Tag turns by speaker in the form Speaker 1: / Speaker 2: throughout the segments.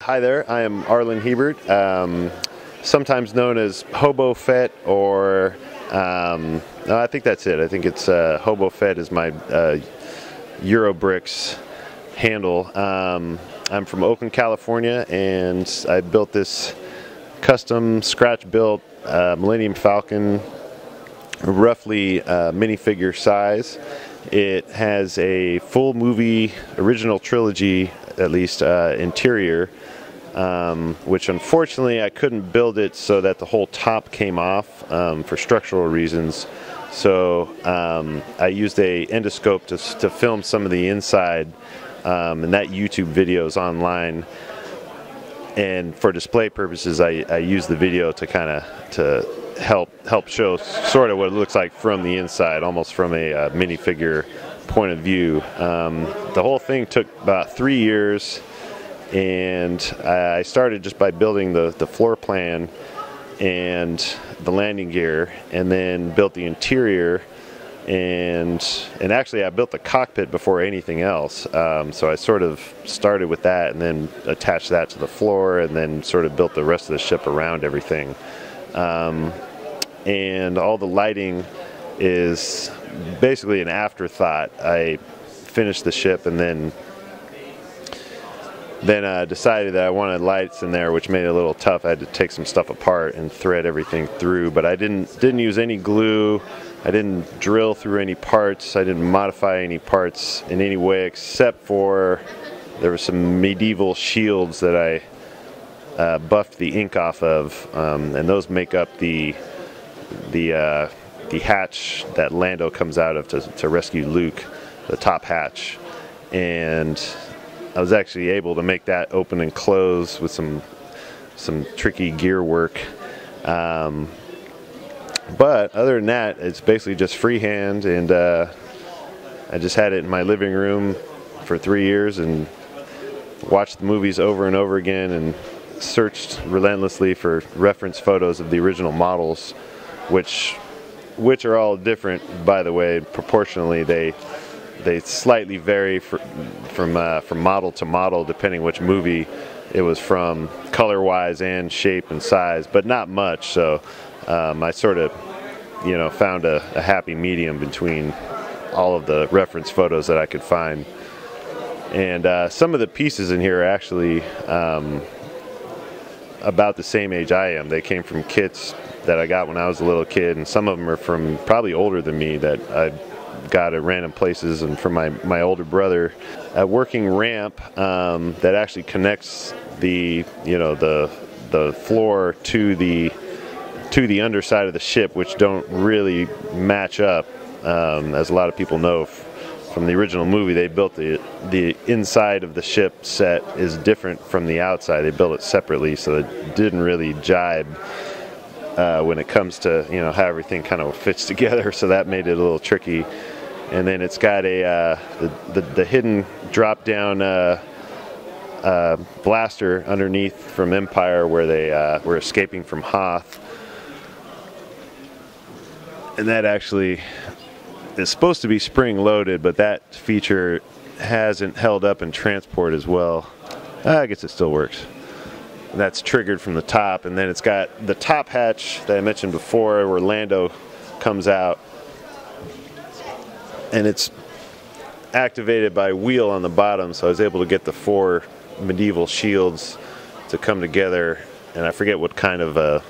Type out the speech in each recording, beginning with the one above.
Speaker 1: Hi there, I am Arlan Hiebert, sometimes known as Hobo Fett, or no, I think that's it. I think it's Hobo Fett is my Eurobricks handle. I'm from Oakland, California, and I built this custom scratch-built Millennium Falcon, roughly minifigure size. It has a full movie, original trilogy, at least, interior, which unfortunately I couldn't build it so that the whole top came off for structural reasons. So I used a endoscope to film some of the inside, and that YouTube video is online. And for display purposes, I use the video to kind of help show sort of what it looks like from the inside, almost from a minifigure point of view. The whole thing took about 3 years, and I started just by building the floor plan and the landing gear, and then built the interior, and actually I built the cockpit before anything else. So I sort of started with that and then attached that to the floor, and then sort of built the rest of the ship around everything. And all the lighting is basically an afterthought. I finished the ship and then decided that I wanted lights in there, which made it a little tough. I had to take some stuff apart and thread everything through, but I didn't use any glue. I didn't drill through any parts. I didn't modify any parts in any way, except for there were some medieval shields that I buffed the ink off of, and those make up the hatch that Lando comes out of to rescue Luke, the top hatch. And I was actually able to make that open and close with some tricky gear work. But other than that, it's basically just freehand, and I just had it in my living room for 3 years and watched the movies over and over again and searched relentlessly for reference photos of the original models, which are all different, by the way. Proportionally, they slightly vary from model to model, depending which movie it was from, color-wise and shape and size, but not much. So I sort of, found a happy medium between all of the reference photos that I could find. And some of the pieces in here are actually about the same age I am. They came from kits that I got when I was a little kid, and some of them are from probably older than me that I got at random places, and from my older brother. A working ramp that actually connects the floor to the underside of the ship, which don't really match up. As a lot of people know from the original movie, they built the inside of the ship set is different from the outside. They built it separately, so it didn't really jibe when it comes to how everything kind of fits together. So that made it a little tricky. And then it's got the hidden drop down blaster underneath from Empire, where they were escaping from Hoth. And that actually is supposed to be spring loaded, but that feature hasn't held up in transport as well. I guess it still works. And that's triggered from the top, and then it's got the top hatch that I mentioned before, where Lando comes out, and it's activated by a wheel on the bottom, so I was able to get the 4 medieval shields to come together, and I forget what kind of a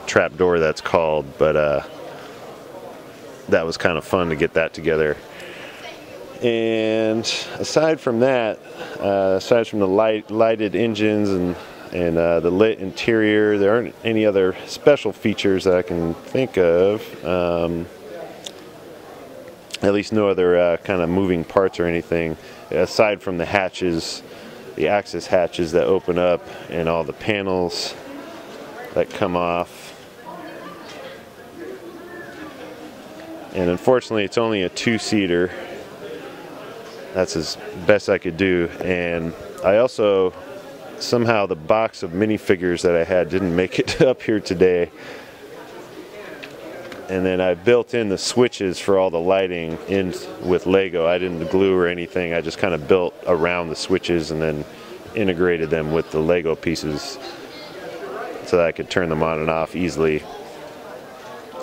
Speaker 1: trap door that's called, but that was kind of fun to get that together. And aside from that, aside from the lighted engines and the lit interior, there aren't any other special features that I can think of. At least no other kind of moving parts or anything, aside from the hatches, the access hatches that open up, and all the panels that come off. And unfortunately, it's only a 2-seater. That's as best I could do. And I also, somehow the box of minifigures that I had didn't make it up here today. And then I built in the switches for all the lighting in with Lego. I didn't glue or anything. I just kind of built around the switches and then integrated them with the Lego pieces so that I could turn them on and off easily.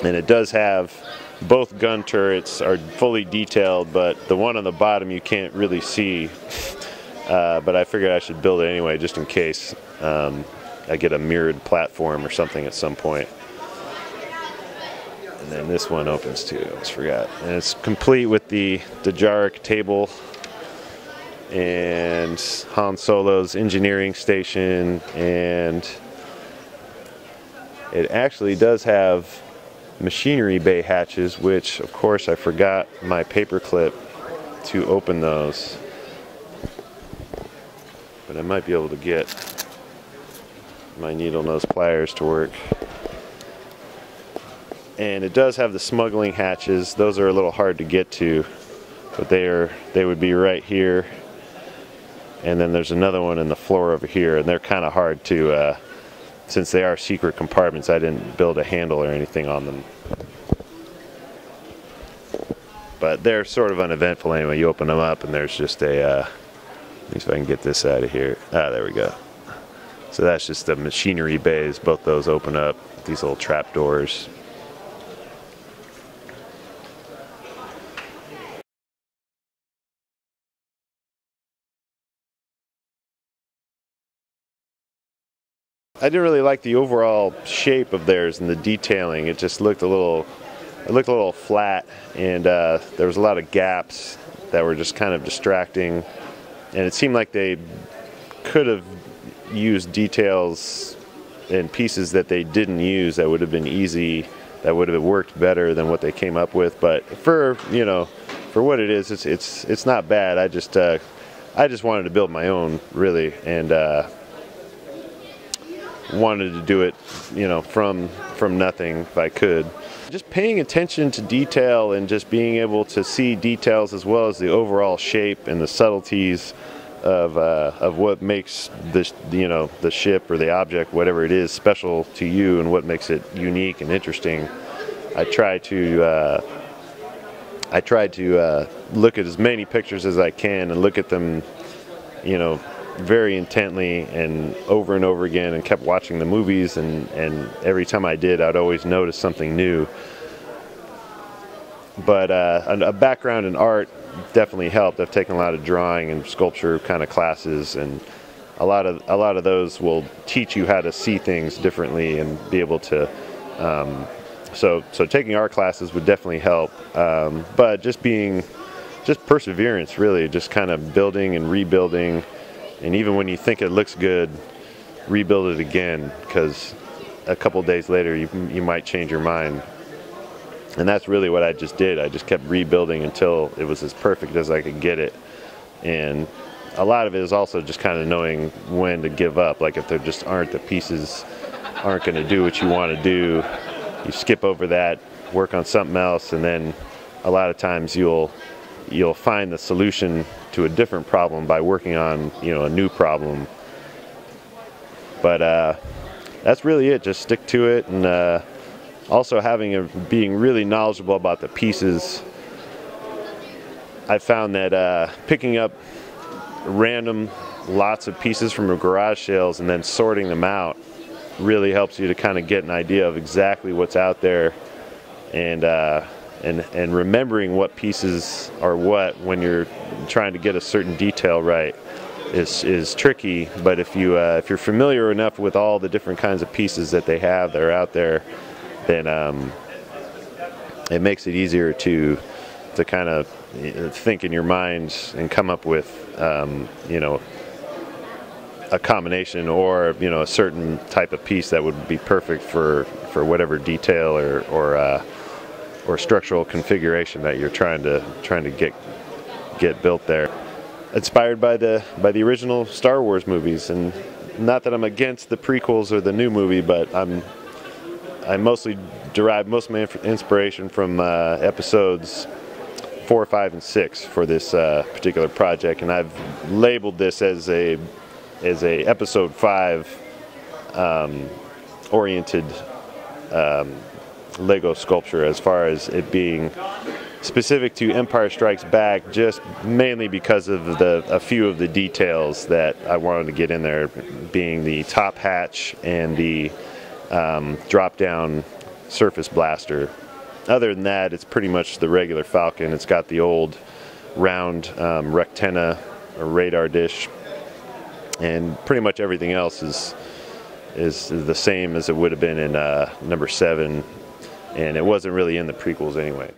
Speaker 1: And it does have, both gun turrets are fully detailed, but the one on the bottom you can't really see. But I figured I should build it anyway, just in case I get a mirrored platform or something at some point. And then this one opens too, I almost forgot. And it's complete with the Jarek table and Han Solo's engineering station, and it actually does have machinery bay hatches, which of course I forgot my paper clip to open those. But I might be able to get my needle nose pliers to work. And it does have the smuggling hatches. Those are a little hard to get to, but they would be right here. And then there's another one in the floor over here, and they're kind of hard to, since they are secret compartments, I didn't build a handle or anything on them. But they're sort of uneventful anyway. You open them up and there's just a, let me see if I can get this out of here. Ah, there we go. So that's just the machinery bays. Both those open up, these little trap doors. I didn't really like the overall shape of theirs and the detailing. It just looked a little flat, and there was a lot of gaps that were just kind of distracting. And it seemed like they could have used details and pieces that they didn't use that would have been easy, that would have worked better than what they came up with. But for, you know, for what it is, it's not bad. I just wanted to build my own, really, and wanted to do it, you know, from nothing if I could. Just paying attention to detail and just being able to see details as well as the overall shape and the subtleties of what makes this, you know, the ship or the object, whatever it is, special to you and what makes it unique and interesting. I try to look at as many pictures as I can and look at them, you know, very intently and over again, and kept watching the movies, and every time I did, I'd always notice something new. But a background in art definitely helped. I've taken a lot of drawing and sculpture kind of classes, and a lot of those will teach you how to see things differently and be able to. So taking art classes would definitely help. But just perseverance, really, just kind of building and rebuilding. And even when you think it looks good, rebuild it again, because a couple days later you might change your mind. And that's really what I just did. I just kept rebuilding until it was as perfect as I could get it. And a lot of it is also just kind of knowing when to give up. Like if there just aren't, the pieces aren't going to do what you want to do, you skip over that, work on something else, and then a lot of times you'll find the solution to a different problem by working on, you know, a new problem. But that's really it. Just stick to it, and also being really knowledgeable about the pieces. I found that picking up random lots of pieces from garage sales and then sorting them out really helps you to kind of get an idea of exactly what's out there, and remembering what pieces are what when you're trying to get a certain detail right is tricky. But if you're familiar enough with all the different kinds of pieces that they have that are out there, then it makes it easier to kind of think in your mind and come up with you know, a combination, or, you know, a certain type of piece that would be perfect for whatever detail or structural configuration that you're trying to get built there. Inspired by the original Star Wars movies, and not that I'm against the prequels or the new movie, but I mostly derive most of my inspiration from episodes 4, 5, and 6 for this particular project, and I've labeled this as a episode 5 oriented Lego sculpture, as far as it being specific to Empire Strikes Back, just mainly because of a few of the details that I wanted to get in there, being the top hatch and the drop-down surface blaster. Other than that, it's pretty much the regular Falcon. It's got the old round rectenna or radar dish, and pretty much everything else is the same as it would have been in number 7, and it wasn't really in the prequels anyway.